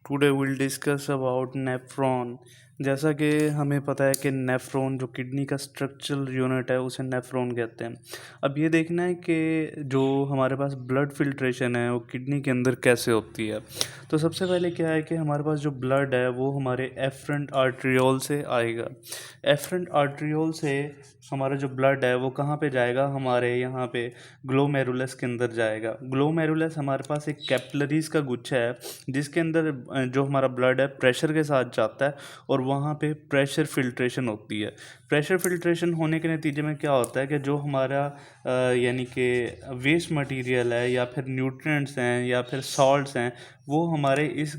Today will discuss about nephron. जैसा कि हमें पता है कि नेफ्रॉन जो किडनी का स्ट्रक्चरल यूनिट है उसे नेफ्रॉन कहते हैं। अब ये देखना है कि जो हमारे पास ब्लड फिल्ट्रेशन है वो किडनी के अंदर कैसे होती है। तो सबसे पहले क्या है कि हमारे पास जो ब्लड है वो हमारे एफरेंट आर्टरियोल से आएगा। एफरेंट आर्टरियोल से हमारा जो ब्लड है वो कहाँ पे जाएगा, हमारे यहाँ पे ग्लोमेरुलस के अंदर जाएगा। ग्लोमेरुलस हमारे पास एक कैपिलरीज का गुच्छा है जिसके अंदर जो हमारा ब्लड है प्रेशर के साथ जाता है और वहाँ पे प्रेशर फिल्ट्रेशन होती है। प्रेशर फिल्ट्रेशन होने के नतीजे में क्या होता है कि जो हमारा यानी कि वेस्ट मटेरियल है या फिर न्यूट्रिएंट्स हैं या फिर सॉल्ट्स हैं वो हमारे इस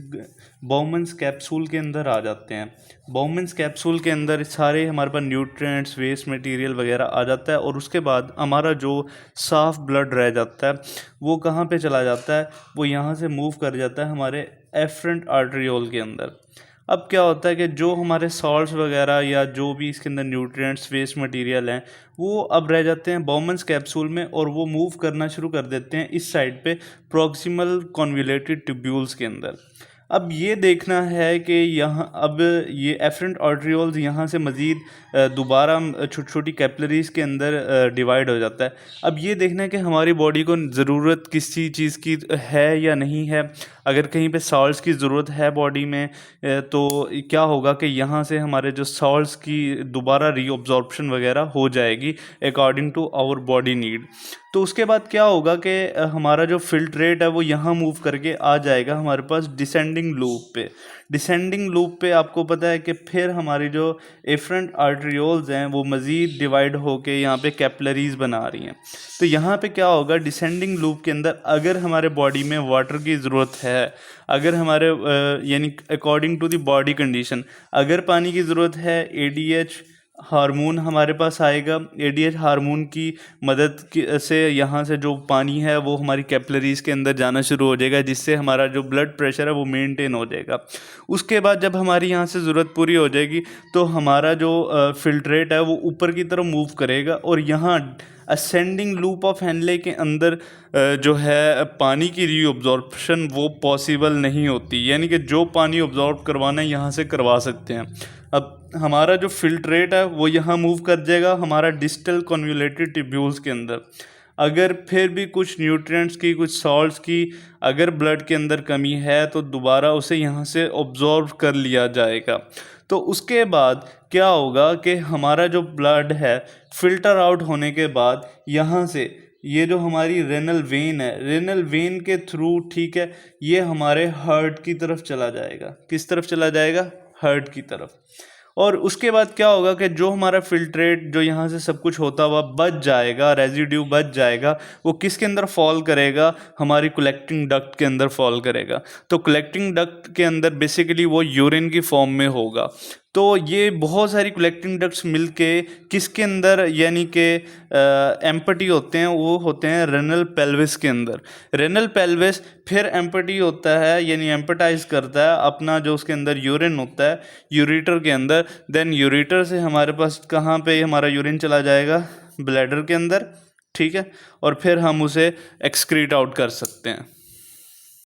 बाउमन्स कैप्सूल के अंदर आ जाते हैं। बाउमन्स कैप्सूल के अंदर सारे हमारे पास न्यूट्रिएंट्स वेस्ट मटेरियल वगैरह आ जाता है और उसके बाद हमारा जो साफ ब्लड रह जाता है वो कहाँ पे चला जाता है, वो यहाँ से मूव कर जाता है हमारे एफरेंट आर्टरियोल के अंदर। अब क्या होता है कि जो हमारे सॉल्ट्स वगैरह या जो भी इसके अंदर न्यूट्रिएंट्स वेस्ट मटेरियल हैं वो अब रह जाते हैं बाउमन्स कैप्सूल में और वो मूव करना शुरू कर देते हैं इस साइड पे प्रॉक्सिमल कॉन्वोल्यूटेड ट्यूब्यूल्स के अंदर। अब ये देखना है कि यहाँ अब ये एफरेंट आर्टरियोल्स यहाँ से मज़ीद दोबारा छोटी छोटी कैपिलरीज के अंदर डिवाइड हो जाता है। अब ये देखना है कि हमारी बॉडी को ज़रूरत किसी चीज़ की है या नहीं है। अगर कहीं पे सॉल्ट्स की ज़रूरत है बॉडी में तो क्या होगा कि यहाँ से हमारे जो सॉल्ट्स की दोबारा रीअब्जॉर्प्शन वगैरह हो जाएगी according to our body need. तो उसके बाद क्या होगा कि हमारा जो फिल्ट्रेट है वो यहाँ मूव करके आ जाएगा हमारे पास डिसेंडिंग लूप पे। डिसेंडिंग लूप पे आपको पता है कि फिर हमारी जो एफरेंट आर्टरियोल्स हैं वो मज़ीद डिवाइड होके यहाँ पे कैपिलरीज बना रही हैं। तो यहाँ पे क्या होगा, डिसेंडिंग लूप के अंदर अगर हमारे बॉडी में वाटर की ज़रूरत है, अगर हमारे यानी according to the body condition अगर पानी की ज़रूरत है, एडीएच हार्मोन हमारे पास आएगा। एडीएच हार्मोन की मदद से यहाँ से जो पानी है वो हमारी कैपिलरीज के अंदर जाना शुरू हो जाएगा जिससे हमारा जो ब्लड प्रेशर है वो मेंटेन हो जाएगा। उसके बाद जब हमारी यहाँ से ज़रूरत पूरी हो जाएगी तो हमारा जो फिल्ट्रेट है वो ऊपर की तरफ मूव करेगा और यहाँ असेंडिंग लूप ऑफ हेनले के अंदर जो है पानी की रीअब्जॉर्प्शन वो पॉसिबल नहीं होती, यानी कि जो पानी ऑब्जॉर्ब करवाना है यहाँ से करवा सकते हैं। अब हमारा जो फिल्ट्रेट है वो यहाँ मूव कर जाएगा हमारा डिस्टल कॉन्वोल्यूटेड ट्यूब्यूल्स के अंदर। अगर फिर भी कुछ न्यूट्रिएंट्स की, कुछ सॉल्ट्स की अगर ब्लड के अंदर कमी है तो दोबारा उसे यहाँ से ऑब्जॉर्व कर लिया जाएगा। तो उसके बाद क्या होगा कि हमारा जो ब्लड है फिल्टर आउट होने के बाद यहाँ से ये जो हमारी रेनल वेन है, रेनल वेन के थ्रू, ठीक है, ये हमारे हार्ट की तरफ चला जाएगा। किस तरफ चला जाएगा? हार्ट की तरफ। और उसके बाद क्या होगा कि जो हमारा फिल्ट्रेट जो यहाँ से सब कुछ होता हुआ बच जाएगा, रेजिड्यू बच जाएगा, वो किसके अंदर फॉल करेगा? हमारी कलेक्टिंग डक्ट के अंदर फॉल करेगा। तो कलेक्टिंग डक्ट के अंदर बेसिकली वो यूरिन की फॉर्म में होगा। तो ये बहुत सारी कलेक्टिंग डक्ट्स मिलके किसके अंदर यानी कि एम्पटी होते हैं, वो होते हैं रेनल पेल्विस के अंदर। रेनल पेल्विस फिर एम्पटी होता है यानी एम्पटाइज करता है अपना जो उसके अंदर यूरिन होता है यूरेटर के अंदर। देन यूरेटर से हमारे पास कहाँ पे हमारा यूरिन चला जाएगा? ब्लैडर के अंदर, ठीक है, और फिर हम उसे एक्सक्रीट आउट कर सकते हैं।